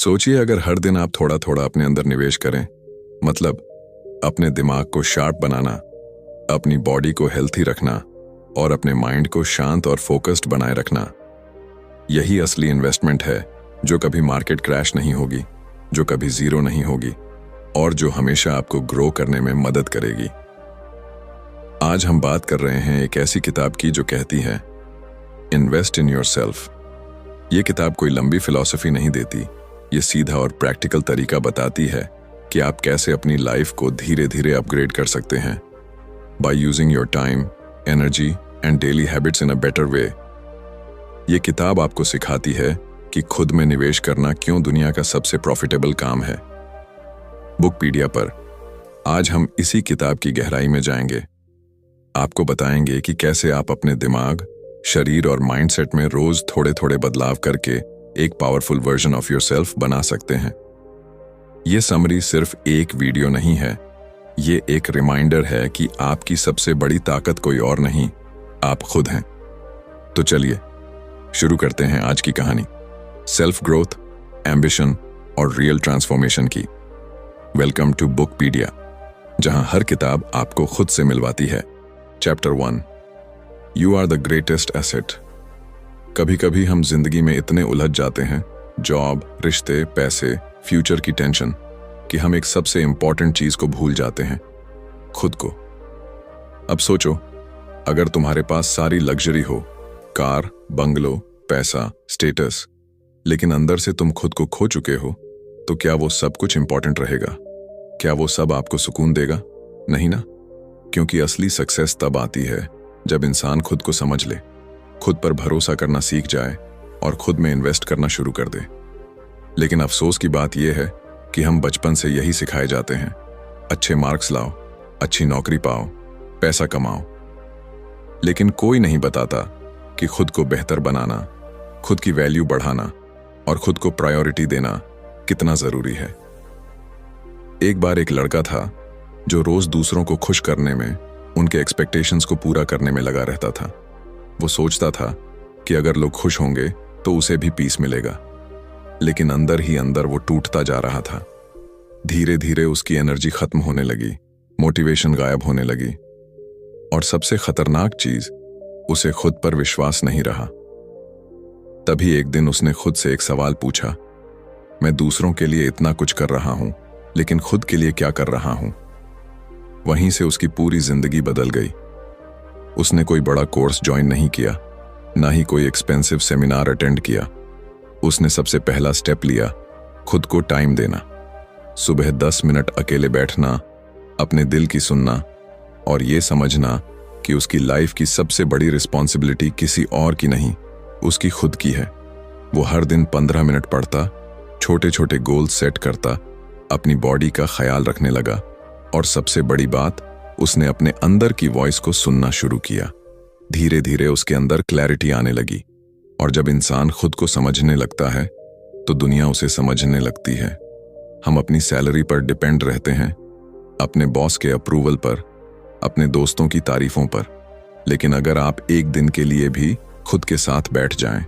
सोचिए अगर हर दिन आप थोड़ा थोड़ा अपने अंदर निवेश करें, मतलब अपने दिमाग को शार्प बनाना, अपनी बॉडी को हेल्थी रखना और अपने माइंड को शांत और फोकस्ड बनाए रखना। यही असली इन्वेस्टमेंट है जो कभी मार्केट क्रैश नहीं होगी, जो कभी जीरो नहीं होगी और जो हमेशा आपको ग्रो करने में मदद करेगी। आज हम बात कर रहे हैं एक ऐसी किताब की जो कहती है इन्वेस्ट इन योरसेल्फ। ये किताब कोई लंबी फिलॉसफी नहीं देती, ये सीधा और प्रैक्टिकल तरीका बताती है कि आप कैसे अपनी लाइफ को धीरे धीरे अपग्रेड कर सकते हैं by using your time, energy and daily habits in a better way. ये किताब आपको सिखाती है कि खुद में निवेश करना क्यों दुनिया का सबसे प्रॉफिटेबल काम है। बुकपीडिया पर आज हम इसी किताब की गहराई में जाएंगे। आपको बताएंगे कि कैसे आप अपने दिमाग, शरीर और माइंडसेट में रोज थोड़े थोड़े बदलाव करके एक पावरफुल वर्जन ऑफ योरसेल्फ बना सकते हैं। ये समरी सिर्फ एक वीडियो नहीं है, ये एक रिमाइंडर है कि आपकी सबसे बड़ी ताकत कोई और नहीं, आप खुद हैं। तो चलिए शुरू करते हैं आज की कहानी, सेल्फ ग्रोथ, एम्बिशन और रियल ट्रांसफॉर्मेशन की। वेलकम टू बुकपीडिया, जहां हर किताब आपको खुद से मिलवाती है। Chapter 1, you are the greatest asset. कभी कभी हम जिंदगी में इतने उलझ जाते हैं, जॉब, रिश्ते, पैसे, फ्यूचर की टेंशन, कि हम एक सबसे इंपॉर्टेंट चीज को भूल जाते हैं, खुद को। अब सोचो, अगर तुम्हारे पास सारी लग्जरी हो, कार, बंगलो, पैसा, स्टेटस, लेकिन अंदर से तुम खुद को खो चुके हो, तो क्या वो सब कुछ इंपॉर्टेंट रहेगा? क्या वो सब आपको सुकून देगा? नहीं ना। क्योंकि असली सक्सेस तब आती है जब इंसान खुद को समझ ले, खुद पर भरोसा करना सीख जाए और खुद में इन्वेस्ट करना शुरू कर दे। लेकिन अफसोस की बात यह है कि हम बचपन से यही सिखाए जाते हैं, अच्छे मार्क्स लाओ, अच्छी नौकरी पाओ, पैसा कमाओ। लेकिन कोई नहीं बताता कि खुद को बेहतर बनाना, खुद की वैल्यू बढ़ाना और खुद को प्रायोरिटी देना कितना जरूरी है। एक बार एक लड़का था जो रोज दूसरों को खुश करने में, उनके एक्सपेक्टेशंस को पूरा करने में लगा रहता था। वो सोचता था कि अगर लोग खुश होंगे तो उसे भी पीस मिलेगा, लेकिन अंदर ही अंदर वो टूटता जा रहा था। धीरे धीरे उसकी एनर्जी खत्म होने लगी, मोटिवेशन गायब होने लगी और सबसे खतरनाक चीज, उसे खुद पर विश्वास नहीं रहा। तभी एक दिन उसने खुद से एक सवाल पूछा, मैं दूसरों के लिए इतना कुछ कर रहा हूं, लेकिन खुद के लिए क्या कर रहा हूं? वहीं से उसकी पूरी जिंदगी बदल गई। उसने कोई बड़ा कोर्स ज्वाइन नहीं किया, ना ही कोई एक्सपेंसिव सेमिनार अटेंड किया। उसने सबसे पहला स्टेप लिया, खुद को टाइम देना। सुबह 10 मिनट अकेले बैठना, अपने दिल की सुनना और ये समझना कि उसकी लाइफ की सबसे बड़ी रिस्पॉन्सिबिलिटी किसी और की नहीं, उसकी खुद की है। वो हर दिन 15 मिनट पढ़ता, छोटे छोटे गोल सेट करता, अपनी बॉडी का ख्याल रखने लगा और सबसे बड़ी बात, उसने अपने अंदर की वॉइस को सुनना शुरू किया। धीरे धीरे उसके अंदर क्लैरिटी आने लगी और जब इंसान खुद को समझने लगता है तो दुनिया उसे समझने लगती है। हम अपनी सैलरी पर डिपेंड रहते हैं, अपने बॉस के अप्रूवल पर, अपने दोस्तों की तारीफों पर, लेकिन अगर आप एक दिन के लिए भी खुद के साथ बैठ जाएं,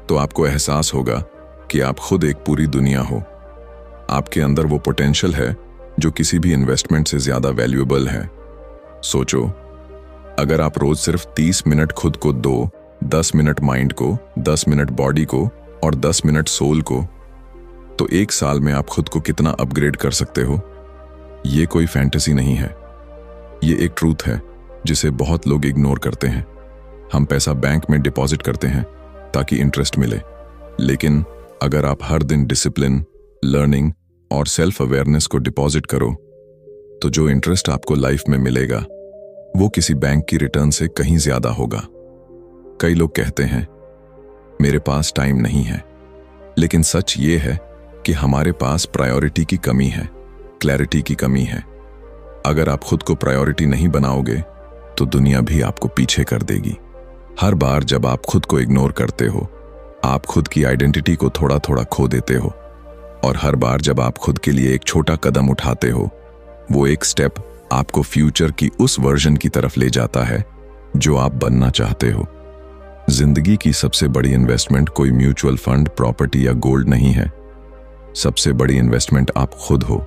तो आपको एहसास होगा कि आप खुद एक पूरी दुनिया हो। आपके अंदर वो पोटेंशियल है जो किसी भी इन्वेस्टमेंट से ज्यादा वैल्यूएबल है। सोचो, अगर आप रोज सिर्फ 30 मिनट खुद को दो, 10 मिनट माइंड को, 10 मिनट बॉडी को और 10 मिनट सोल को, तो एक साल में आप खुद को कितना अपग्रेड कर सकते हो। ये कोई फैंटेसी नहीं है, ये एक ट्रूथ है जिसे बहुत लोग इग्नोर करते हैं। हम पैसा बैंक में डिपॉजिट करते हैं ताकि इंटरेस्ट मिले, लेकिन अगर आप हर दिन डिसिप्लिन, लर्निंग और सेल्फ अवेयरनेस को डिपॉजिट करो, तो जो इंटरेस्ट आपको लाइफ में मिलेगा वो किसी बैंक की रिटर्न से कहीं ज्यादा होगा। कई लोग कहते हैं मेरे पास टाइम नहीं है, लेकिन सच ये है कि हमारे पास प्रायोरिटी की कमी है, क्लैरिटी की कमी है। अगर आप खुद को प्रायोरिटी नहीं बनाओगे तो दुनिया भी आपको पीछे कर देगी। हर बार जब आप खुद को इग्नोर करते हो, आप खुद की आइडेंटिटी को थोड़ा थोड़ा खो देते हो और हर बार जब आप खुद के लिए एक छोटा कदम उठाते हो, वो एक स्टेप आपको फ्यूचर की उस वर्जन की तरफ ले जाता है जो आप बनना चाहते हो। जिंदगी की सबसे बड़ी इन्वेस्टमेंट कोई म्यूचुअल फंड, प्रॉपर्टी या गोल्ड नहीं है, सबसे बड़ी इन्वेस्टमेंट आप खुद हो।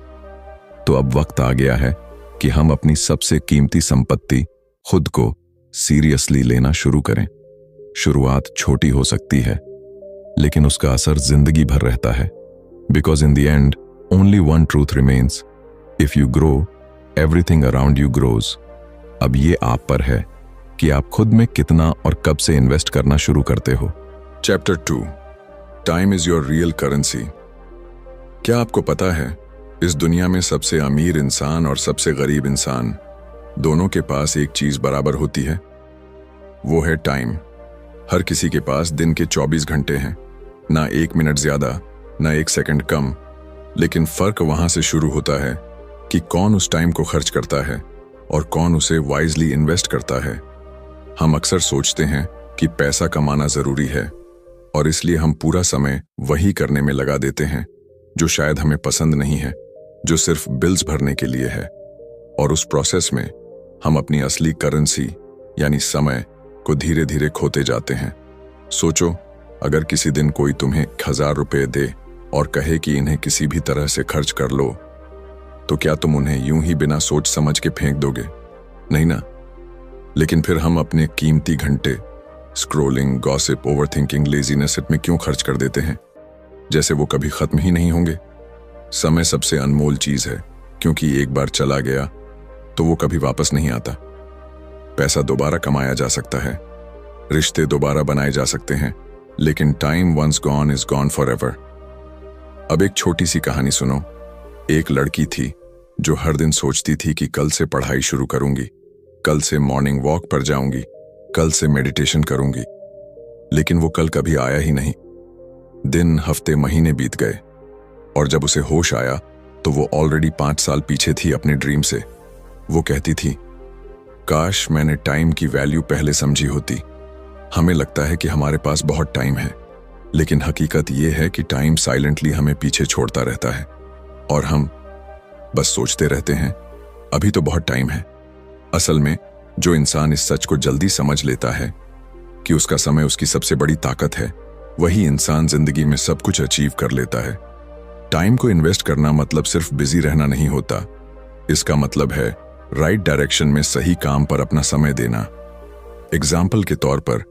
तो अब वक्त आ गया है कि हम अपनी सबसे कीमती संपत्ति खुद को सीरियसली लेना शुरू करें। शुरुआत छोटी हो सकती है, लेकिन उसका असर जिंदगी भर रहता है। Because in the end only one truth remains, if you grow everything around you grows. अब ये आप पर है कि आप खुद में कितना और कब से इन्वेस्ट करना शुरू करते हो। Chapter 2, time is your real currency. क्या आपको पता है, इस दुनिया में सबसे अमीर इंसान और सबसे गरीब इंसान दोनों के पास एक चीज बराबर होती है, वो है टाइम। हर किसी के पास दिन के 24 घंटे हैं, ना 1 मिनट ज्यादा ना 1 सेकंड कम। लेकिन फर्क वहां से शुरू होता है कि कौन उस टाइम को खर्च करता है और कौन उसे वाइजली इन्वेस्ट करता है। हम अक्सर सोचते हैं कि पैसा कमाना जरूरी है और इसलिए हम पूरा समय वही करने में लगा देते हैं जो शायद हमें पसंद नहीं है, जो सिर्फ बिल्स भरने के लिए है। और उस प्रोसेस में हम अपनी असली करेंसी यानी समय को धीरे धीरे खोते जाते हैं। सोचो, अगर किसी दिन कोई तुम्हें 1000 रुपये दे और कहे कि इन्हें किसी भी तरह से खर्च कर लो, तो क्या तुम उन्हें यूं ही बिना सोच समझ के फेंक दोगे? नहीं ना। लेकिन फिर हम अपने कीमती घंटे स्क्रोलिंग, गॉसिप, ओवरथिंकिंग, लेजीनेस में क्यों खर्च कर देते हैं, जैसे वो कभी खत्म ही नहीं होंगे। समय सबसे अनमोल चीज है, क्योंकि एक बार चला गया तो वो कभी वापस नहीं आता। पैसा दोबारा कमाया जा सकता है, रिश्ते दोबारा बनाए जा सकते हैं, लेकिन time once gone is gone forever एवर। अब एक छोटी सी कहानी सुनो। एक लड़की थी जो हर दिन सोचती थी कि कल से पढ़ाई शुरू करूंगी, कल से मॉर्निंग वॉक पर जाऊंगी, कल से मेडिटेशन करूंगी। लेकिन वो कल कभी आया ही नहीं। दिन, हफ्ते, महीने बीत गए और जब उसे होश आया तो वो ऑलरेडी 5 साल पीछे थी अपने ड्रीम से। वो कहती थी, काश मैंने टाइम की वैल्यू पहले समझी होती। हमें लगता है कि हमारे पास बहुत टाइम है, लेकिन हकीकत ये है कि टाइम साइलेंटली हमें पीछे छोड़ता रहता है और हम बस सोचते रहते हैं अभी तो बहुत टाइम है। असल में जो इंसान इस सच को जल्दी समझ लेता है कि उसका समय उसकी सबसे बड़ी ताकत है, वही इंसान जिंदगी में सब कुछ अचीव कर लेता है। टाइम को इन्वेस्ट करना मतलब सिर्फ बिजी रहना नहीं होता। इसका मतलब है राइट डायरेक्शन में सही काम पर अपना समय देना। एग्जाम्पल के तौर पर,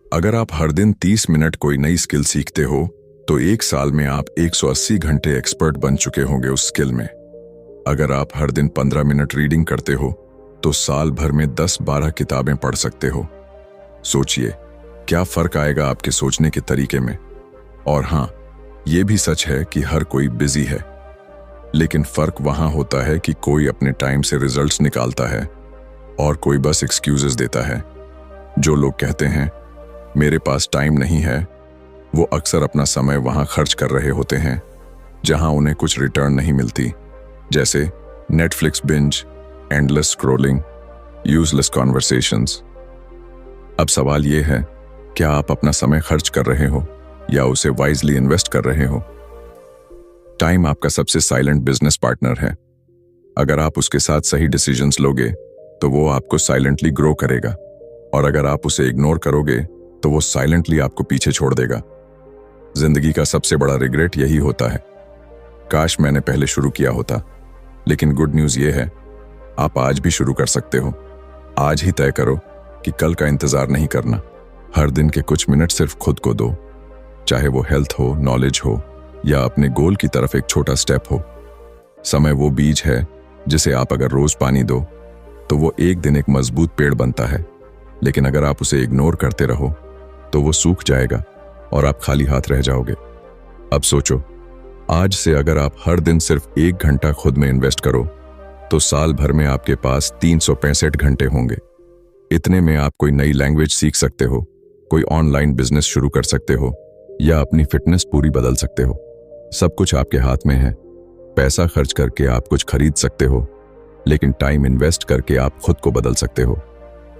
अगर आप हर दिन 30 मिनट कोई नई स्किल सीखते हो तो 1 साल में आप 180 घंटे एक्सपर्ट बन चुके होंगे उस स्किल में। अगर आप हर दिन 15 मिनट रीडिंग करते हो तो साल भर में 10-12 किताबें पढ़ सकते हो। सोचिए क्या फर्क आएगा आपके सोचने के तरीके में। और हाँ, ये भी सच है कि हर कोई बिजी है, लेकिन फर्क वहां होता है कि कोई अपने टाइम से रिजल्ट्स निकालता है और कोई बस एक्सक्यूजेस देता है। जो लोग कहते हैं मेरे पास टाइम नहीं है, वो अक्सर अपना समय वहां खर्च कर रहे होते हैं जहां उन्हें कुछ रिटर्न नहीं मिलती, जैसे Netflix binge, endless scrolling, useless conversations. अब सवाल ये है, क्या आप अपना समय खर्च कर रहे हो या उसे वाइजली इन्वेस्ट कर रहे हो? टाइम आपका सबसे साइलेंट बिजनेस पार्टनर है। अगर आप उसके साथ सही डिसीजंस लोगे तो वो आपको साइलेंटली ग्रो करेगा, और अगर आप उसे इग्नोर करोगे तो वो साइलेंटली आपको पीछे छोड़ देगा। जिंदगी का सबसे बड़ा रिग्रेट यही होता है, काश मैंने पहले शुरू किया होता। लेकिन गुड न्यूज ये है, आप आज भी शुरू कर सकते हो। आज ही तय करो कि कल का इंतजार नहीं करना। हर दिन के कुछ मिनट सिर्फ खुद को दो, चाहे वो हेल्थ हो, नॉलेज हो या अपने गोल की तरफ एक छोटा स्टेप हो। समय वो बीज है जिसे आप अगर रोज पानी दो तो वो एक दिन एक मजबूत पेड़ बनता है, लेकिन अगर आप उसे इग्नोर करते रहो तो वो सूख जाएगा और आप खाली हाथ रह जाओगे। अब सोचो, आज से अगर आप हर दिन सिर्फ 1 घंटा खुद में इन्वेस्ट करो तो साल भर में आपके पास 365 घंटे होंगे। इतने में आप कोई नई लैंग्वेज सीख सकते हो, कोई ऑनलाइन बिजनेस शुरू कर सकते हो या अपनी फिटनेस पूरी बदल सकते हो। सब कुछ आपके हाथ में है। पैसा खर्च करके आप कुछ खरीद सकते हो, लेकिन टाइम इन्वेस्ट करके आप खुद को बदल सकते हो।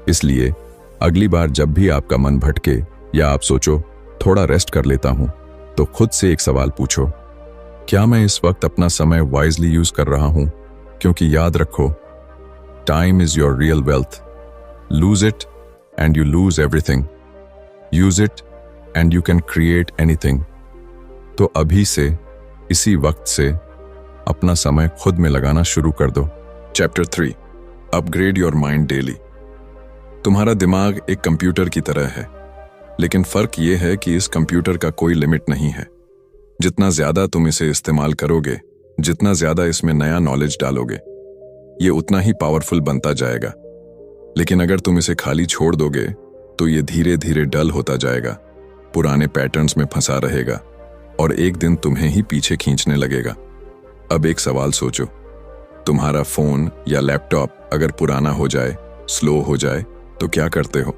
इसलिए अगली बार जब भी आपका मन भटके या आप सोचो थोड़ा रेस्ट कर लेता हूं, तो खुद से एक सवाल पूछो, क्या मैं इस वक्त अपना समय वाइजली यूज कर रहा हूं? क्योंकि याद रखो, time is your real wealth. Lose it and you lose everything. Use it and you can create anything. तो अभी से इसी वक्त से अपना समय खुद में लगाना शुरू कर दो। Chapter 3, upgrade your mind daily. तुम्हारा दिमाग एक कंप्यूटर की तरह है, लेकिन फर्क यह है कि इस कंप्यूटर का कोई लिमिट नहीं है। जितना ज्यादा तुम इसे इस्तेमाल करोगे, जितना ज्यादा इसमें नया नॉलेज डालोगे, ये उतना ही पावरफुल बनता जाएगा। लेकिन अगर तुम इसे खाली छोड़ दोगे तो ये धीरे धीरे डल होता जाएगा, पुराने पैटर्न्स में फंसा रहेगा और एक दिन तुम्हें ही पीछे खींचने लगेगा। अब एक सवाल सोचो, तुम्हारा फोन या लैपटॉप अगर पुराना हो जाए, स्लो हो जाए, तो क्या करते हो?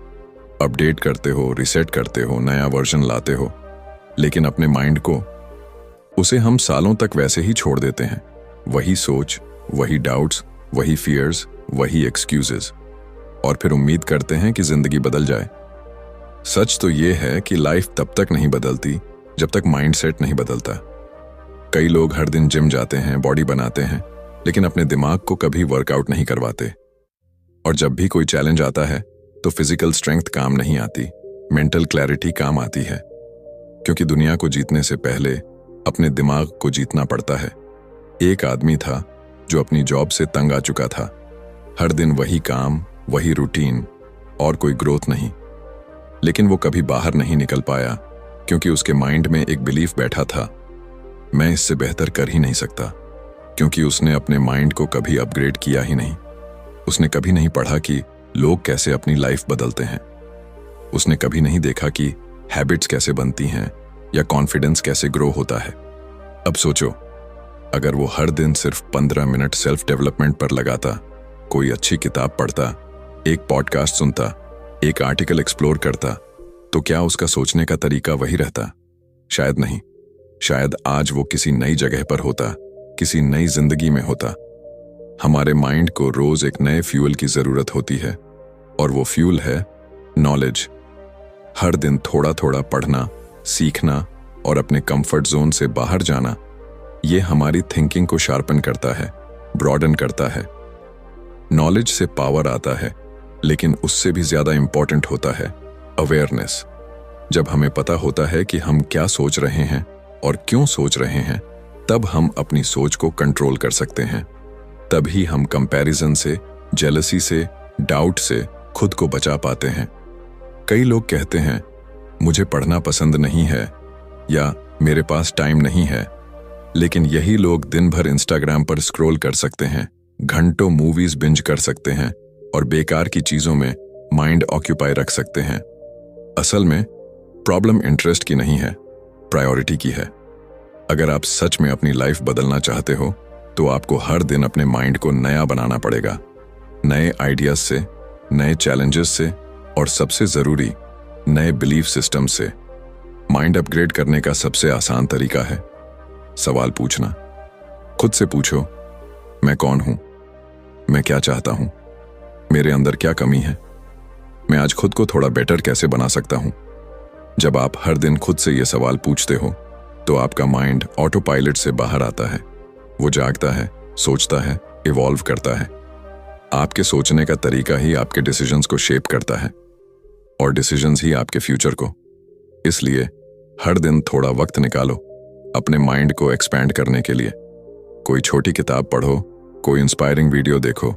अपडेट करते हो, रिसेट करते हो, नया वर्जन लाते हो। लेकिन अपने माइंड को, उसे हम सालों तक वैसे ही छोड़ देते हैं। वही सोच, वही डाउट्स, वही फियर्स, वही एक्सक्यूजेस, और फिर उम्मीद करते हैं कि जिंदगी बदल जाए। सच तो ये है कि लाइफ तब तक नहीं बदलती जब तक माइंडसेट नहीं बदलता। कई लोग हर दिन जिम जाते हैं, बॉडी बनाते हैं, लेकिन अपने दिमाग को कभी वर्कआउट नहीं करवाते। और जब भी कोई चैलेंज आता है तो फिजिकल स्ट्रेंथ काम नहीं आती, मेंटल क्लैरिटी काम आती है। क्योंकि दुनिया को जीतने से पहले अपने दिमाग को जीतना पड़ता है। एक आदमी था जो अपनी जॉब से तंग आ चुका था। हर दिन वही काम, वही रूटीन, और कोई ग्रोथ नहीं। लेकिन वो कभी बाहर नहीं निकल पाया क्योंकि उसके माइंड में एक बिलीफ बैठा था, मैं इससे बेहतर कर ही नहीं सकता। क्योंकि उसने अपने माइंड को कभी अपग्रेड किया ही नहीं। उसने कभी नहीं पढ़ा कि लोग कैसे अपनी लाइफ बदलते हैं। उसने कभी नहीं देखा कि हैबिट्स कैसे बनती हैं या कॉन्फिडेंस कैसे ग्रो होता है। अब सोचो, अगर वो हर दिन सिर्फ 15 मिनट सेल्फ डेवलपमेंट पर लगाता, कोई अच्छी किताब पढ़ता, एक पॉडकास्ट सुनता, एक आर्टिकल एक्सप्लोर करता, तो क्या उसका सोचने का तरीका वही रहता? शायद नहीं। शायद आज वो किसी नई जगह पर होता, किसी नई जिंदगी में होता। हमारे माइंड को रोज एक नए फ्यूल की जरूरत होती है, और वो फ्यूल है नॉलेज। हर दिन थोड़ा थोड़ा पढ़ना, सीखना और अपने कंफर्ट जोन से बाहर जाना, ये हमारी थिंकिंग को शार्पन करता है, ब्रॉडन करता है। नॉलेज से पावर आता है, लेकिन उससे भी ज्यादा इंपॉर्टेंट होता है अवेयरनेस। जब हमें पता होता है कि हम क्या सोच रहे हैं और क्यों सोच रहे हैं, तब हम अपनी सोच को कंट्रोल कर सकते हैं। तभी हम कंपैरिजन से, जेलसी से, डाउट से खुद को बचा पाते हैं। कई लोग कहते हैं, मुझे पढ़ना पसंद नहीं है या मेरे पास टाइम नहीं है। लेकिन यही लोग दिन भर इंस्टाग्राम पर स्क्रॉल कर सकते हैं, घंटों मूवीज बिंज कर सकते हैं और बेकार की चीजों में माइंड ऑक्यूपाई रख सकते हैं। असल में प्रॉब्लम इंटरेस्ट की नहीं है, प्रायोरिटी की है। अगर आप सच में अपनी लाइफ बदलना चाहते हो तो आपको हर दिन अपने माइंड को नया बनाना पड़ेगा, नए आइडियाज से, नए चैलेंजेस से, और सबसे जरूरी नए बिलीफ सिस्टम से। माइंड अपग्रेड करने का सबसे आसान तरीका है सवाल पूछना। खुद से पूछो, मैं कौन हूं? मैं क्या चाहता हूं? मेरे अंदर क्या कमी है? मैं आज खुद को थोड़ा बेटर कैसे बना सकता हूं? जब आप हर दिन खुद से ये सवाल पूछते हो तो आपका माइंड ऑटो पायलट से बाहर आता है। वो जागता है, सोचता है, इवॉल्व करता है। आपके सोचने का तरीका ही आपके डिसीजंस को शेप करता है, और डिसीजंस ही आपके फ्यूचर को। इसलिए हर दिन थोड़ा वक्त निकालो अपने माइंड को एक्सपैंड करने के लिए। कोई छोटी किताब पढ़ो, कोई इंस्पायरिंग वीडियो देखो,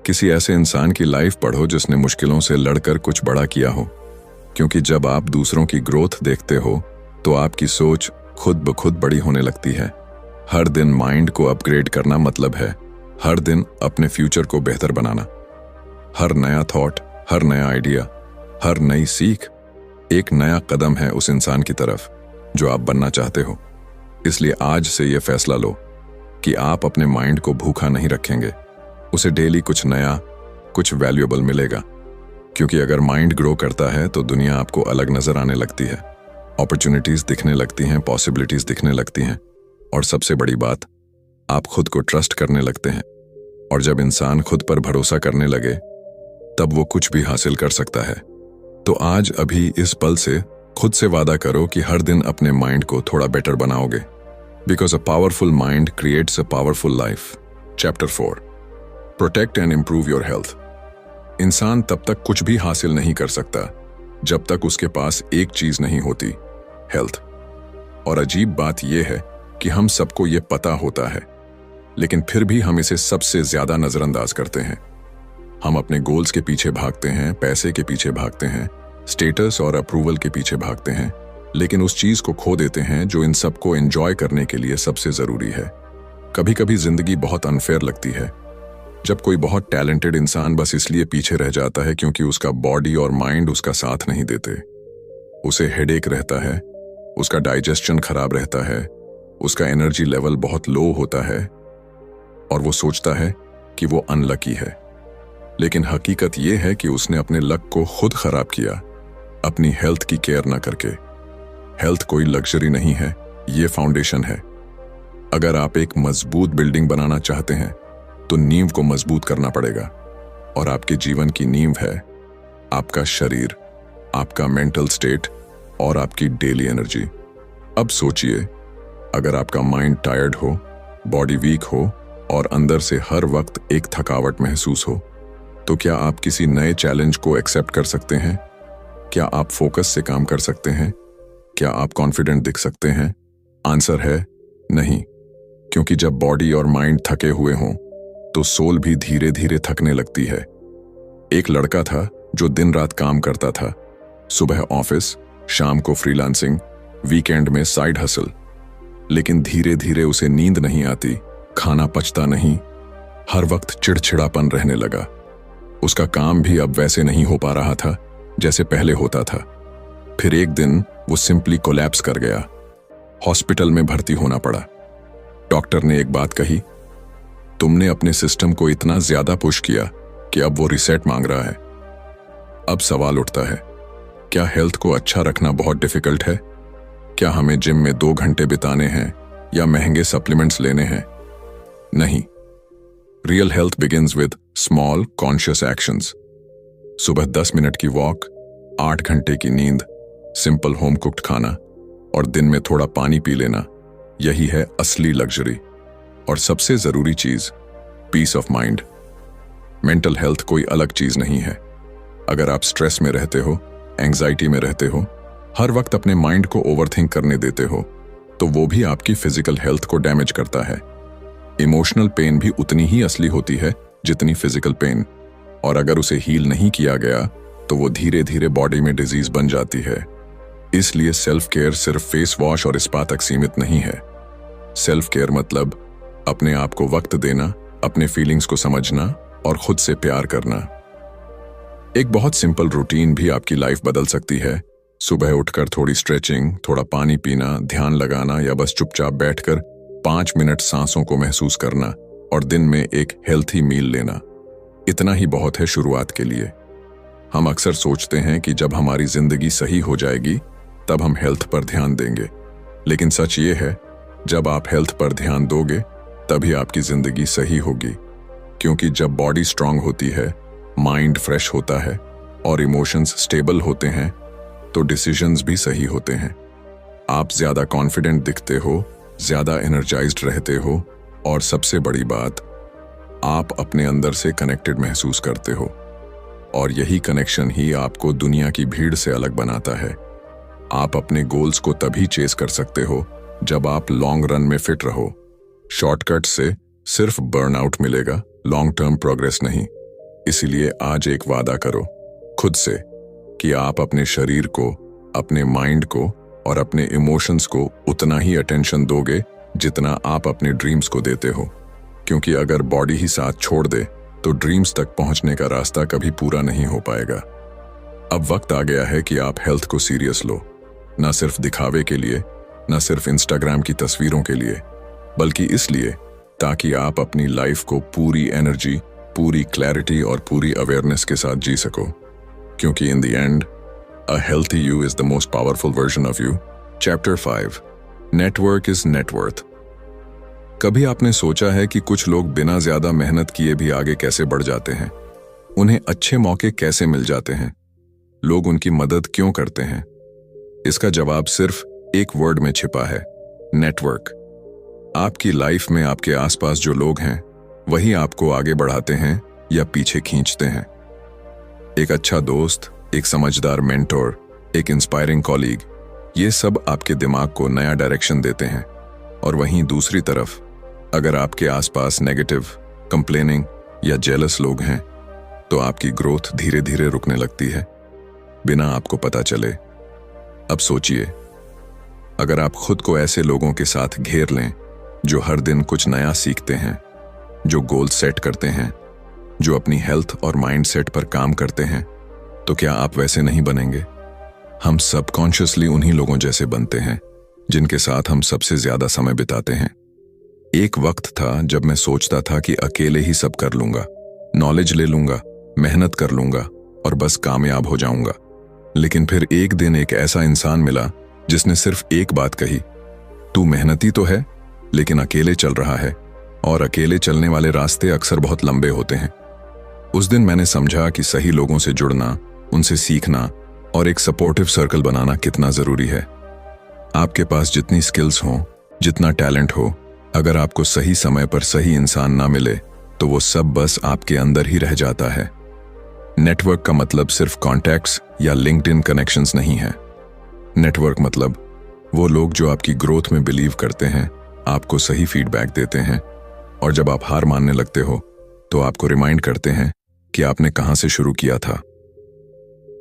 किसी ऐसे इंसान की लाइफ पढ़ो जिसने मुश्किलों से लड़कर कुछ बड़ा किया हो। क्योंकि जब आप दूसरों की ग्रोथ देखते हो तो आपकी सोच खुद ब खुद बड़ी होने लगती है। हर दिन माइंड को अपग्रेड करना मतलब है हर दिन अपने फ्यूचर को बेहतर बनाना। हर नया थॉट, हर नया आइडिया, हर नई सीख एक नया कदम है उस इंसान की तरफ जो आप बनना चाहते हो। इसलिए आज से यह फैसला लो कि आप अपने माइंड को भूखा नहीं रखेंगे। उसे डेली कुछ नया, कुछ वैल्यूएबल मिलेगा। क्योंकि अगर माइंड ग्रो करता है तो दुनिया आपको अलग नजर आने लगती है, अपॉर्चुनिटीज दिखने लगती हैं, पॉसिबिलिटीज दिखने लगती हैं, और सबसे बड़ी बात, आप खुद को ट्रस्ट करने लगते हैं। और जब इंसान खुद पर भरोसा करने लगे तब वो कुछ भी हासिल कर सकता है। तो आज अभी इस पल से खुद से वादा करो कि हर दिन अपने माइंड को थोड़ा बेटर बनाओगे। Because a powerful mind creates a powerful life. Chapter 4, protect and improve your health. इंसान तब तक कुछ भी हासिल नहीं कर सकता जब तक उसके पास एक चीज नहीं होती, हेल्थ। और अजीब बात यह है कि हम सबको ये पता होता है, लेकिन फिर भी हम इसे सबसे ज्यादा नजरअंदाज करते हैं। हम अपने गोल्स के पीछे भागते हैं, पैसे के पीछे भागते हैं, स्टेटस और अप्रूवल के पीछे भागते हैं, लेकिन उस चीज को खो देते हैं जो इन सबको एंजॉय करने के लिए सबसे जरूरी है। कभी कभी जिंदगी बहुत अनफेयर लगती है, जब कोई बहुत टैलेंटेड इंसान बस इसलिए पीछे रह जाता है क्योंकि उसका बॉडी और माइंड उसका साथ नहीं देते। उसे हेडेक रहता है, उसका डाइजेशन खराब रहता है, उसका एनर्जी लेवल बहुत लो होता है और वो सोचता है कि वो अनलकी है। लेकिन हकीकत ये है कि उसने अपने लक को खुद खराब किया, अपनी हेल्थ की केयर ना करके। हेल्थ कोई लग्जरी नहीं है, ये फाउंडेशन है। अगर आप एक मजबूत बिल्डिंग बनाना चाहते हैं तो नींव को मजबूत करना पड़ेगा, और आपके जीवन की नींव है आपका शरीर, आपका मेंटल स्टेट और आपकी डेली एनर्जी। अब सोचिए, अगर आपका माइंड टायर्ड हो, बॉडी वीक हो और अंदर से हर वक्त एक थकावट महसूस हो, तो क्या आप किसी नए चैलेंज को एक्सेप्ट कर सकते हैं? क्या आप फोकस से काम कर सकते हैं? क्या आप कॉन्फिडेंट दिख सकते हैं? आंसर है नहीं, क्योंकि जब बॉडी और माइंड थके हुए हों तो सोल भी धीरे धीरे थकने लगती है। एक लड़का था जो दिन रात काम करता था, सुबह ऑफिस, शाम को फ्रीलांसिंग, वीकेंड में साइड हसल। लेकिन धीरे धीरे उसे नींद नहीं आती, खाना पचता नहीं, हर वक्त चिड़चिड़ापन रहने लगा। उसका काम भी अब वैसे नहीं हो पा रहा था जैसे पहले होता था। फिर एक दिन वो सिंपली कोलैप्स कर गया। हॉस्पिटल में भर्ती होना पड़ा। डॉक्टर ने एक बात कही, तुमने अपने सिस्टम को इतना ज्यादा पुश किया कि अब वो रिसेट मांग रहा है। अब सवाल उठता है, क्या हेल्थ को अच्छा रखना बहुत डिफिकल्ट है? क्या हमें जिम में 2 घंटे बिताने हैं या महंगे सप्लीमेंट्स लेने हैं? नहीं। Real health begins with small conscious actions. सुबह 10 मिनट की वॉक, 8 घंटे की नींद, सिंपल होम कुक्ड खाना और दिन में थोड़ा पानी पी लेना, यही है असली लग्जरी। और सबसे जरूरी चीज, peace of mind. Mental health कोई अलग चीज नहीं है। अगर आप स्ट्रेस में रहते हो, एंजाइटी में रहते हो, हर वक्त अपने माइंड को ओवरथिंक करने देते हो, तो वो भी आपकी फिजिकल हेल्थ को डैमेज करता है। इमोशनल पेन भी उतनी ही असली होती है जितनी फिजिकल पेन, और अगर उसे हील नहीं किया गया तो वो धीरे धीरे बॉडी में डिजीज बन जाती है। इसलिए सेल्फ केयर सिर्फ फेस वॉश और स्पा तक सीमित नहीं है। सेल्फ केयर मतलब अपने आप को वक्त देना, अपने फीलिंग्स को समझना और खुद से प्यार करना। एक बहुत सिंपल रूटीन भी आपकी लाइफ बदल सकती है। सुबह उठकर थोड़ी स्ट्रेचिंग, थोड़ा पानी पीना, ध्यान लगाना या बस चुपचाप बैठकर 5 मिनट सांसों को महसूस करना और दिन में एक हेल्थी मील लेना, इतना ही बहुत है शुरुआत के लिए। हम अक्सर सोचते हैं कि जब हमारी जिंदगी सही हो जाएगी तब हम हेल्थ पर ध्यान देंगे, लेकिन सच ये है, जब आप हेल्थ पर ध्यान दोगे तभी आपकी जिंदगी सही होगी। क्योंकि जब बॉडी स्ट्रांग होती है, माइंड फ्रेश होता है और इमोशंस स्टेबल होते हैं, तो डिसीजंस भी सही होते हैं। आप ज्यादा कॉन्फिडेंट दिखते हो, ज्यादा एनर्जाइज्ड रहते हो और सबसे बड़ी बात, आप अपने अंदर से कनेक्टेड महसूस करते हो। और यही कनेक्शन ही आपको दुनिया की भीड़ से अलग बनाता है। आप अपने गोल्स को तभी चेस कर सकते हो जब आप लॉन्ग रन में फिट रहो। शॉर्टकट से सिर्फ बर्नआउट मिलेगा, लॉन्ग टर्म प्रोग्रेस नहीं। इसीलिए आज एक वादा करो खुद से कि आप अपने शरीर को, अपने माइंड को और अपने इमोशंस को उतना ही अटेंशन दोगे जितना आप अपने ड्रीम्स को देते हो। क्योंकि अगर बॉडी ही साथ छोड़ दे तो ड्रीम्स तक पहुंचने का रास्ता कभी पूरा नहीं हो पाएगा। अब वक्त आ गया है कि आप हेल्थ को सीरियस लो, ना सिर्फ दिखावे के लिए, ना सिर्फ इंस्टाग्राम की तस्वीरों के लिए, बल्कि इसलिए ताकि आप अपनी लाइफ को पूरी एनर्जी, पूरी क्लैरिटी और पूरी अवेयरनेस के साथ जी सको। क्योंकि in the end, a healthy you is the most powerful version of you. Chapter 5, network is net worth. कभी आपने सोचा है कि कुछ लोग बिना ज्यादा मेहनत किए भी आगे कैसे बढ़ जाते हैं? उन्हें अच्छे मौके कैसे मिल जाते हैं? लोग उनकी मदद क्यों करते हैं? इसका जवाब सिर्फ एक वर्ड में छिपा है, नेटवर्क। आपकी लाइफ में आपके आसपास जो लोग हैं वही आपको आगे बढ़ाते हैं या पीछे खींचते हैं। एक अच्छा दोस्त, एक समझदार मेंटोर, एक इंस्पायरिंग कॉलीग, ये सब आपके दिमाग को नया डायरेक्शन देते हैं और वहीं दूसरी तरफ अगर आपके आसपास नेगेटिव, कंप्लेनिंग या जेलस लोग हैं तो आपकी ग्रोथ धीरे धीरे रुकने लगती है बिना आपको पता चले। अब सोचिए, अगर आप खुद को ऐसे लोगों के साथ घेर लें जो हर दिन कुछ नया सीखते हैं, जो गोल सेट करते हैं, जो अपनी हेल्थ और माइंड सेट पर काम करते हैं, तो क्या आप वैसे नहीं बनेंगे? हम सबकॉन्शियसली उन्हीं लोगों जैसे बनते हैं जिनके साथ हम सबसे ज्यादा समय बिताते हैं। एक वक्त था जब मैं सोचता था कि अकेले ही सब कर लूंगा, नॉलेज ले लूंगा, मेहनत कर लूंगा और बस कामयाब हो जाऊंगा। लेकिन फिर एक दिन एक ऐसा इंसान मिला जिसने सिर्फ एक बात कही, तू मेहनती तो है लेकिन अकेले चल रहा है, और अकेले चलने वाले रास्ते अक्सर बहुत लंबे होते हैं। उस दिन मैंने समझा कि सही लोगों से जुड़ना, उनसे सीखना और एक सपोर्टिव सर्कल बनाना कितना जरूरी है। आपके पास जितनी स्किल्स हों, जितना टैलेंट हो, अगर आपको सही समय पर सही इंसान ना मिले तो वो सब बस आपके अंदर ही रह जाता है। नेटवर्क का मतलब सिर्फ कॉन्टैक्ट्स या लिंक्डइन कनेक्शंस नहीं है। नेटवर्क मतलब वो लोग जो आपकी ग्रोथ में बिलीव करते हैं, आपको सही फीडबैक देते हैं, और जब आप हार मानने लगते हो तो आपको रिमाइंड करते हैं कि आपने कहां से शुरू किया था।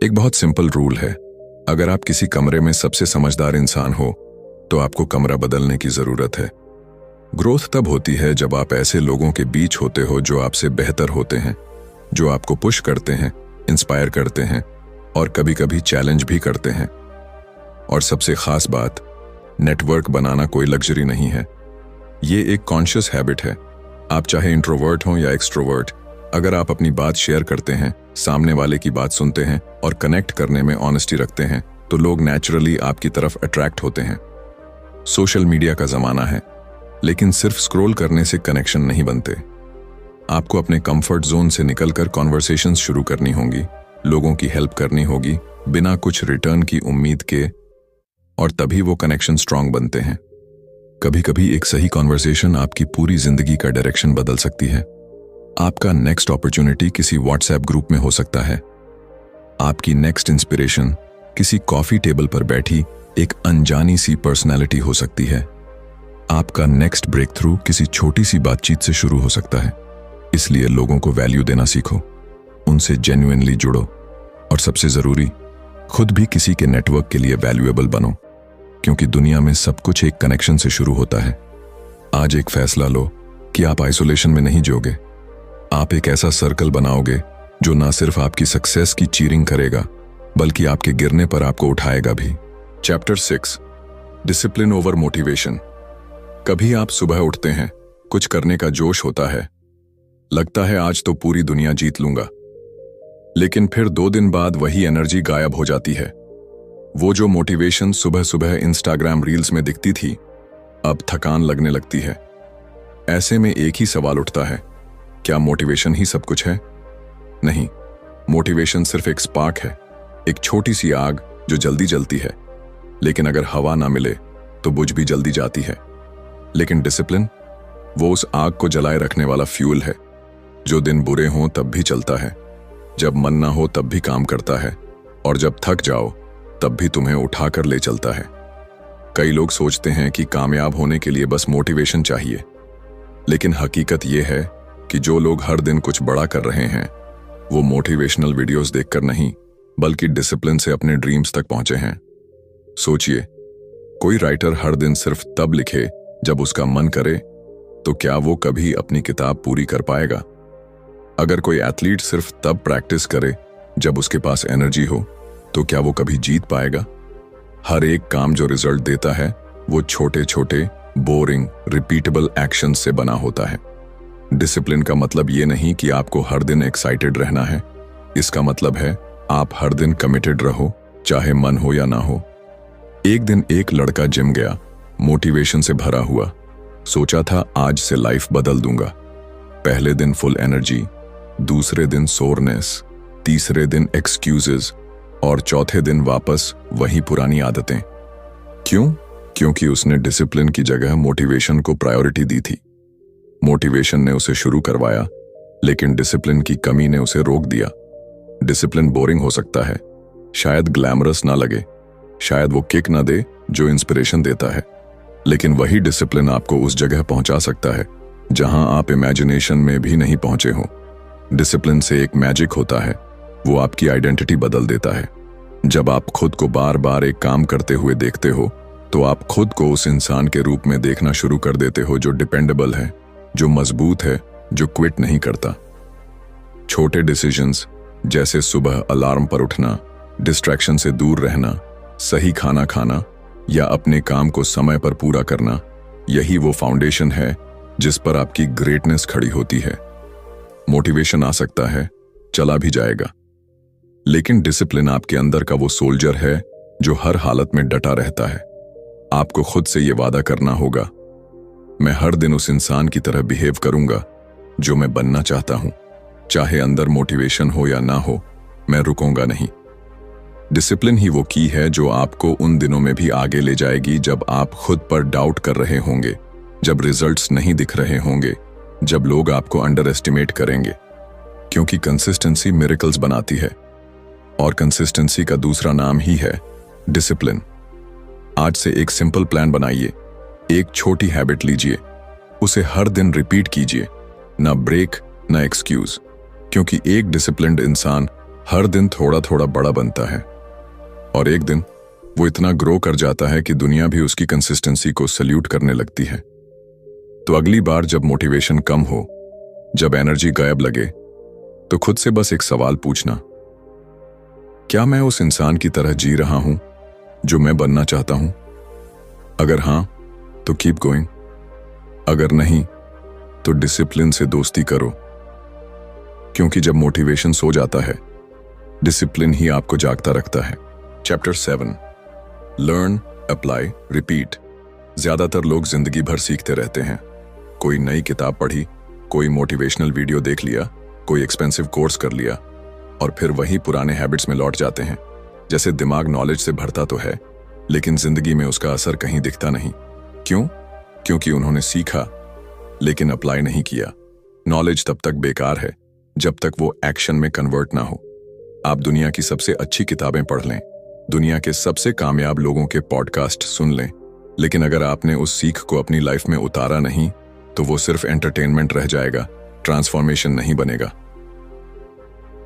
एक बहुत सिंपल रूल है, अगर आप किसी कमरे में सबसे समझदार इंसान हो तो आपको कमरा बदलने की जरूरत है। ग्रोथ तब होती है जब आप ऐसे लोगों के बीच होते हो जो आपसे बेहतर होते हैं, जो आपको पुश करते हैं, इंस्पायर करते हैं और कभी-कभी चैलेंज भी करते हैं। और सबसे खास बात, नेटवर्क बनाना कोई लग्जरी नहीं है, ये एक कॉन्शियस हैबिट है। आप चाहे इंट्रोवर्ट हों या एक्सट्रोवर्ट, अगर आप अपनी बात शेयर करते हैं, सामने वाले की बात सुनते हैं और कनेक्ट करने में ऑनेस्टी रखते हैं तो लोग नेचुरली आपकी तरफ अट्रैक्ट होते हैं। सोशल मीडिया का जमाना है, लेकिन सिर्फ स्क्रॉल करने से कनेक्शन नहीं बनते। आपको अपने कंफर्ट जोन से निकलकर कॉन्वर्सेशंस शुरू करनी होंगी, लोगों की हेल्प करनी होगी बिना कुछ रिटर्न की उम्मीद के, और तभी वो कनेक्शन स्ट्रांग बनते हैं। कभी कभी एक सही कॉन्वर्सेशन आपकी पूरी जिंदगी का डायरेक्शन बदल सकती है। आपका नेक्स्ट अपॉर्चुनिटी किसी व्हाट्सएप ग्रुप में हो सकता है, आपकी नेक्स्ट इंस्पिरेशन किसी कॉफी टेबल पर बैठी एक अनजानी सी पर्सनैलिटी हो सकती है, आपका नेक्स्ट ब्रेक थ्रू किसी छोटी सी बातचीत से शुरू हो सकता है। इसलिए लोगों को वैल्यू देना सीखो, उनसे जेन्युइनली जुड़ो, और सबसे जरूरी, खुद भी किसी के नेटवर्क के लिए वैल्यूएबल बनो, क्योंकि दुनिया में सब कुछ एक कनेक्शन से शुरू होता है। आज एक फैसला लो कि आप आइसोलेशन में नहीं जियोगे, आप एक ऐसा सर्कल बनाओगे जो ना सिर्फ आपकी सक्सेस की चीरिंग करेगा बल्कि आपके गिरने पर आपको उठाएगा भी। Chapter 6, discipline over motivation. कभी आप सुबह उठते हैं, कुछ करने का जोश होता है, लगता है आज तो पूरी दुनिया जीत लूंगा, लेकिन फिर 2 दिन बाद वही एनर्जी गायब हो जाती है। वो जो मोटिवेशन सुबह सुबह इंस्टाग्राम रील्स में दिखती थी, अब थकान लगने लगती है। ऐसे में एक ही सवाल उठता है, क्या मोटिवेशन ही सब कुछ है? नहीं, मोटिवेशन सिर्फ एक स्पार्क है, एक छोटी सी आग जो जल्दी जलती है, लेकिन अगर हवा ना मिले तो बुझ भी जल्दी जाती है। लेकिन डिसिप्लिन, वो उस आग को जलाए रखने वाला फ्यूल है, जो दिन बुरे हों तब भी चलता है, जब मन ना हो तब भी काम करता है, और जब थक जाओ तब भी तुम्हें उठाकर ले चलता है। कई लोग सोचते हैं कि कामयाब होने के लिए बस मोटिवेशन चाहिए, लेकिन हकीकत यह है कि जो लोग हर दिन कुछ बड़ा कर रहे हैं वो मोटिवेशनल वीडियोस देखकर नहीं बल्कि डिसिप्लिन से अपने ड्रीम्स तक पहुंचे हैं। सोचिए, कोई राइटर हर दिन सिर्फ तब लिखे जब उसका मन करे, तो क्या वो कभी अपनी किताब पूरी कर पाएगा? अगर कोई एथलीट सिर्फ तब प्रैक्टिस करे जब उसके पास एनर्जी हो, तो क्या वो कभी जीत पाएगा? हर एक काम जो रिजल्ट देता है वो छोटे छोटे बोरिंग रिपीटेबल एक्शन से बना होता है। डिसिप्लिन का मतलब ये नहीं कि आपको हर दिन एक्साइटेड रहना है, इसका मतलब है आप हर दिन कमिटेड रहो, चाहे मन हो या ना हो। एक दिन एक लड़का जिम गया, मोटिवेशन से भरा हुआ, सोचा था आज से लाइफ बदल दूंगा। पहले दिन फुल एनर्जी, दूसरे दिन सोरनेस, तीसरे दिन एक्सक्यूजेस और चौथे दिन वापस वही पुरानी आदतें। क्यों? क्योंकि उसने डिसिप्लिन की जगह मोटिवेशन को प्रायोरिटी दी थी। मोटिवेशन ने उसे शुरू करवाया, लेकिन डिसिप्लिन की कमी ने उसे रोक दिया। डिसिप्लिन बोरिंग हो सकता है, शायद ग्लैमरस ना लगे, शायद वो किक ना दे जो इंस्पिरेशन देता है, लेकिन वही डिसिप्लिन आपको उस जगह पहुंचा सकता है जहां आप इमेजिनेशन में भी नहीं पहुंचे हो। डिसिप्लिन से एक मैजिक होता है, वो आपकी आइडेंटिटी बदल देता है। जब आप खुद को बार बार एक काम करते हुए देखते हो तो आप खुद को उस इंसान के रूप में देखना शुरू कर देते हो जो डिपेंडेबल है, जो मजबूत है, जो क्विट नहीं करता। छोटे डिसीजंस जैसे सुबह अलार्म पर उठना, डिस्ट्रैक्शन से दूर रहना, सही खाना खाना या अपने काम को समय पर पूरा करना, यही वो फाउंडेशन है जिस पर आपकी ग्रेटनेस खड़ी होती है। मोटिवेशन आ सकता है, चला भी जाएगा, लेकिन डिसिप्लिन आपके अंदर का वो सोल्जर है जो हर हालत में डटा रहता है। आपको खुद से ये वादा करना होगा, मैं हर दिन उस इंसान की तरह बिहेव करूंगा जो मैं बनना चाहता हूं। चाहे अंदर मोटिवेशन हो या ना हो, मैं रुकूंगा नहीं। डिसिप्लिन ही वो की है जो आपको उन दिनों में भी आगे ले जाएगी जब आप खुद पर डाउट कर रहे होंगे, जब रिजल्ट्स नहीं दिख रहे होंगे, जब लोग आपको अंडर एस्टिमेट करेंगे। क्योंकि कंसिस्टेंसी मिरेकल्स बनाती है, और कंसिस्टेंसी का दूसरा नाम ही है डिसिप्लिन। आज से एक सिंपल प्लान बनाइए, एक छोटी हैबिट लीजिए, उसे हर दिन रिपीट कीजिए, ना ब्रेक ना एक्सक्यूज। क्योंकि एक डिसिप्लिन्ड इंसान हर दिन थोड़ा थोड़ा बड़ा बनता है, और एक दिन वो इतना ग्रो कर जाता है कि दुनिया भी उसकी कंसिस्टेंसी को सल्यूट करने लगती है। तो अगली बार जब मोटिवेशन कम हो, जब एनर्जी गायब लगे, तो खुद से बस एक सवाल पूछना, क्या मैं उस इंसान की तरह जी रहा हूं जो मैं बनना चाहता हूं? अगर हां, तो कीप गोइंग। अगर नहीं, तो डिसिप्लिन से दोस्ती करो। क्योंकि जब मोटिवेशन सो जाता है, डिसिप्लिन ही आपको जागता रखता है। Chapter 7, learn, apply, repeat. ज्यादातर लोग जिंदगी भर सीखते रहते हैं। कोई नई किताब पढ़ी, कोई मोटिवेशनल वीडियो देख लिया, कोई एक्सपेंसिव कोर्स कर लिया, और फिर वही पुराने हैबिट्स में लौट जाते हैं। जैसे दिमाग नॉलेज से भरता तो है, लेकिन जिंदगी में उसका असर कहीं दिखता नहीं। क्यों? क्योंकि उन्होंने सीखा लेकिन अप्लाई नहीं किया। नॉलेज तब तक बेकार है जब तक वो एक्शन में कन्वर्ट ना हो। आप दुनिया की सबसे अच्छी किताबें पढ़ लें, दुनिया के सबसे कामयाब लोगों के पॉडकास्ट सुन लें, लेकिन अगर आपने उस सीख को अपनी लाइफ में उतारा नहीं, तो वो सिर्फ एंटरटेनमेंट रह जाएगा, ट्रांसफॉर्मेशन नहीं बनेगा।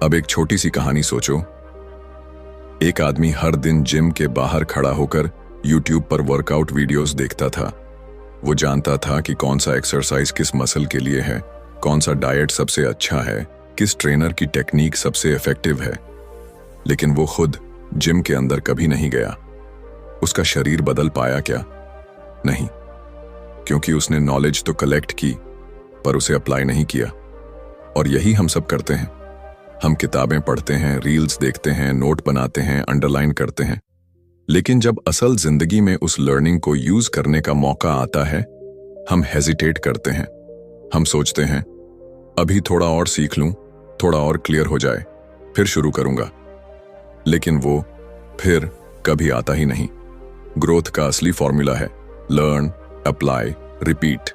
अब एक छोटी सी कहानी सोचो। एक आदमी हर दिन जिम के बाहर खड़ा होकर यूट्यूब पर वर्कआउट वीडियोस देखता था। वो जानता था कि कौन सा एक्सरसाइज किस मसल के लिए है, कौन सा डाइट सबसे अच्छा है, किस ट्रेनर की टेक्निक सबसे इफेक्टिव है। लेकिन वो खुद जिम के अंदर कभी नहीं गया। उसका शरीर बदल पाया क्या? नहीं, क्योंकि उसने नॉलेज तो कलेक्ट की पर उसे अप्लाई नहीं किया। और यही हम सब करते हैं। हम किताबें पढ़ते हैं, रील्स देखते हैं, नोट बनाते हैं, अंडरलाइन करते हैं, लेकिन जब असल जिंदगी में उस लर्निंग को यूज करने का मौका आता है, हम हेजिटेट करते हैं। हम सोचते हैं अभी थोड़ा और सीख लूं, थोड़ा और क्लियर हो जाए, फिर शुरू करूंगा। लेकिन वो फिर कभी आता ही नहीं। ग्रोथ का असली फॉर्मूला है लर्न, अप्लाई, रिपीट।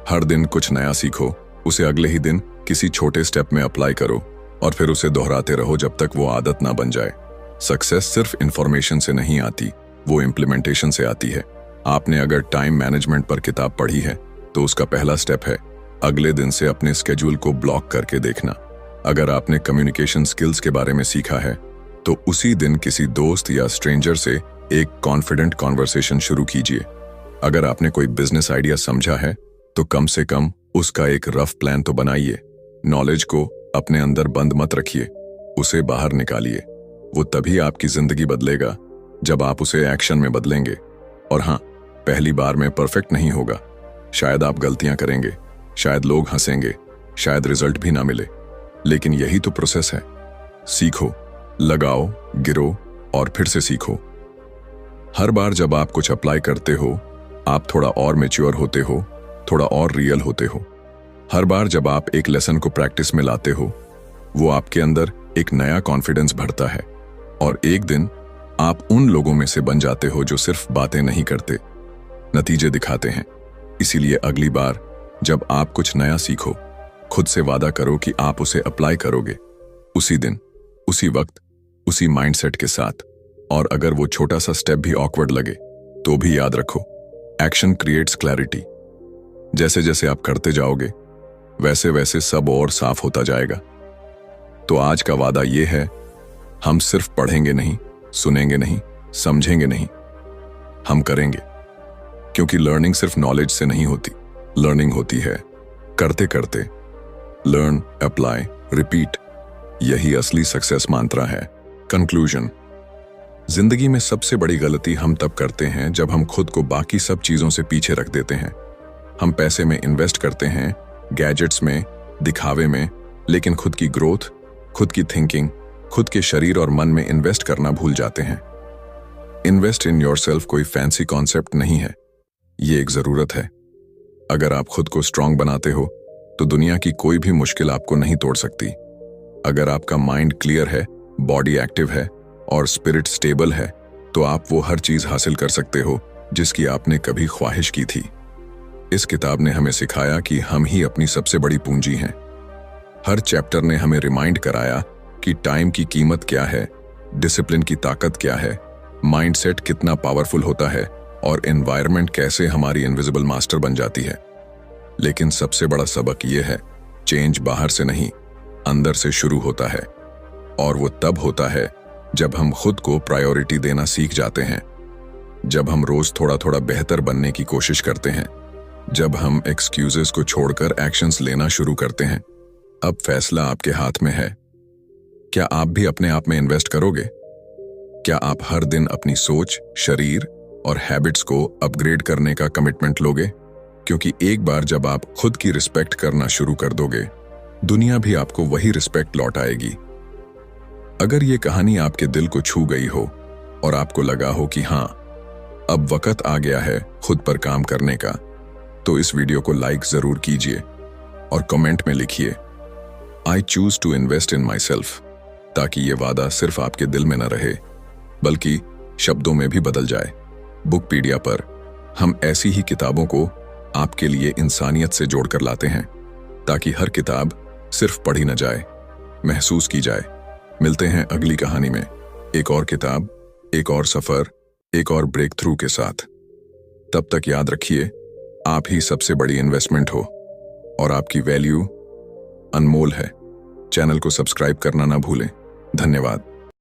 हर दिन कुछ नया सीखो, उसे अगले ही दिन किसी छोटे स्टेप में अप्लाई करो, और फिर उसे दोहराते रहो जब तक वो आदत ना बन जाए। सक्सेस सिर्फ इंफॉर्मेशन से नहीं आती, वो इम्प्लीमेंटेशन से आती है। आपने अगर टाइम मैनेजमेंट पर किताब पढ़ी है, तो उसका पहला स्टेप है अगले दिन से अपने स्केड्यूल को ब्लॉक करके देखना। अगर आपने कम्युनिकेशन स्किल्स के बारे में सीखा है, तो उसी दिन किसी दोस्त या स्ट्रेंजर से एक कॉन्फिडेंट कॉन्वर्सेशन शुरू कीजिए। अगर आपने कोई बिजनेस आइडिया समझा है, तो कम से कम उसका एक रफ प्लान तो बनाइए। नॉलेज को अपने अंदर बंद मत रखिए, उसे बाहर निकालिए। वो तभी आपकी जिंदगी बदलेगा जब आप उसे एक्शन में बदलेंगे। और हाँ, पहली बार में परफेक्ट नहीं होगा। शायद आप गलतियां करेंगे, शायद लोग हंसेंगे, शायद रिजल्ट भी ना मिले, लेकिन यही तो प्रोसेस है। सीखो, लगाओ, गिरो और फिर से सीखो। हर बार जब आप कुछ अप्लाई करते हो, आप थोड़ा और मैच्योर होते हो, थोड़ा और रियल होते हो। हर बार जब आप एक लेसन को प्रैक्टिस में लाते हो, वो आपके अंदर एक नया कॉन्फिडेंस भरता है, और एक दिन आप उन लोगों में से बन जाते हो जो सिर्फ बातें नहीं करते, नतीजे दिखाते हैं। इसीलिए अगली बार जब आप कुछ नया सीखो, खुद से वादा करो कि आप उसे अप्लाई करोगे, उसी दिन, उसी वक्त, उसी माइंडसेट के साथ। और अगर वो छोटा सा स्टेप भी ऑकवर्ड लगे, तो भी याद रखो, एक्शन क्रिएट्स क्लैरिटी। जैसे जैसे आप करते जाओगे वैसे वैसे सब और साफ होता जाएगा। तो आज का वादा ये है, हम सिर्फ पढ़ेंगे नहीं, सुनेंगे नहीं, समझेंगे नहीं, हम करेंगे। क्योंकि लर्निंग सिर्फ नॉलेज से नहीं होती, लर्निंग होती है करते करते। लर्न, अप्लाई, रिपीट, यही असली सक्सेस मंत्र है। कंक्लूजन, जिंदगी में सबसे बड़ी गलती हम तब करते हैं जब हम खुद को बाकी सब चीजों से पीछे रख देते हैं। हम पैसे में इन्वेस्ट करते हैं, गैजेट्स में, दिखावे में, लेकिन खुद की ग्रोथ, खुद की थिंकिंग, खुद के शरीर और मन में इन्वेस्ट करना भूल जाते हैं। इन्वेस्ट इन योरसेल्फ कोई फैंसी कॉन्सेप्ट नहीं है, ये एक जरूरत है। अगर आप खुद को स्ट्रांग बनाते हो तो दुनिया की कोई भी मुश्किल आपको नहीं तोड़ सकती। अगर आपका माइंड क्लियर है, बॉडी एक्टिव है और स्पिरिट स्टेबल है तो आप वो हर चीज हासिल कर सकते हो जिसकी आपने कभी ख्वाहिश की थी। इस किताब ने हमें सिखाया कि हम ही अपनी सबसे बड़ी पूंजी हैं। हर चैप्टर ने हमें रिमाइंड कराया कि टाइम की कीमत क्या है, डिसिप्लिन की ताकत क्या है, माइंडसेट कितना पावरफुल होता है और एनवायरनमेंट कैसे हमारी इनविजिबल मास्टर बन जाती है। लेकिन सबसे बड़ा सबक यह है, चेंज बाहर से नहीं, अंदर से शुरू होता है। और वो तब होता है जब हम खुद को प्रायोरिटी देना सीख जाते हैं, जब हम रोज थोड़ा थोड़ा बेहतर बनने की कोशिश करते हैं, जब हम एक्सक्यूजेस को छोड़कर एक्शंस लेना शुरू करते हैं। अब फैसला आपके हाथ में है। क्या आप भी अपने आप में इन्वेस्ट करोगे? क्या आप हर दिन अपनी सोच, शरीर और हैबिट्स को अपग्रेड करने का कमिटमेंट लोगे? क्योंकि एक बार जब आप खुद की रिस्पेक्ट करना शुरू कर दोगे, दुनिया भी आपको वही रिस्पेक्ट लौटाएगी। अगर ये कहानी आपके दिल को छू गई हो और आपको लगा हो कि हाँ, अब वक्त आ गया है खुद पर काम करने का, तो इस वीडियो को लाइक जरूर कीजिए और कमेंट में लिखिए, I choose to invest in myself, ताकि ये वादा सिर्फ आपके दिल में न रहे बल्कि शब्दों में भी बदल जाए। बुकपीडिया पर हम ऐसी ही किताबों को आपके लिए इंसानियत से जोड़कर लाते हैं, ताकि हर किताब सिर्फ पढ़ी न जाए, महसूस की जाए। मिलते हैं अगली कहानी में, एक और किताब, एक और सफर, एक और ब्रेक थ्रू के साथ। तब तक याद रखिए, आप ही सबसे बड़ी इन्वेस्टमेंट हो और आपकी वैल्यू अनमोल है। चैनल को सब्सक्राइब करना ना भूलें। धन्यवाद।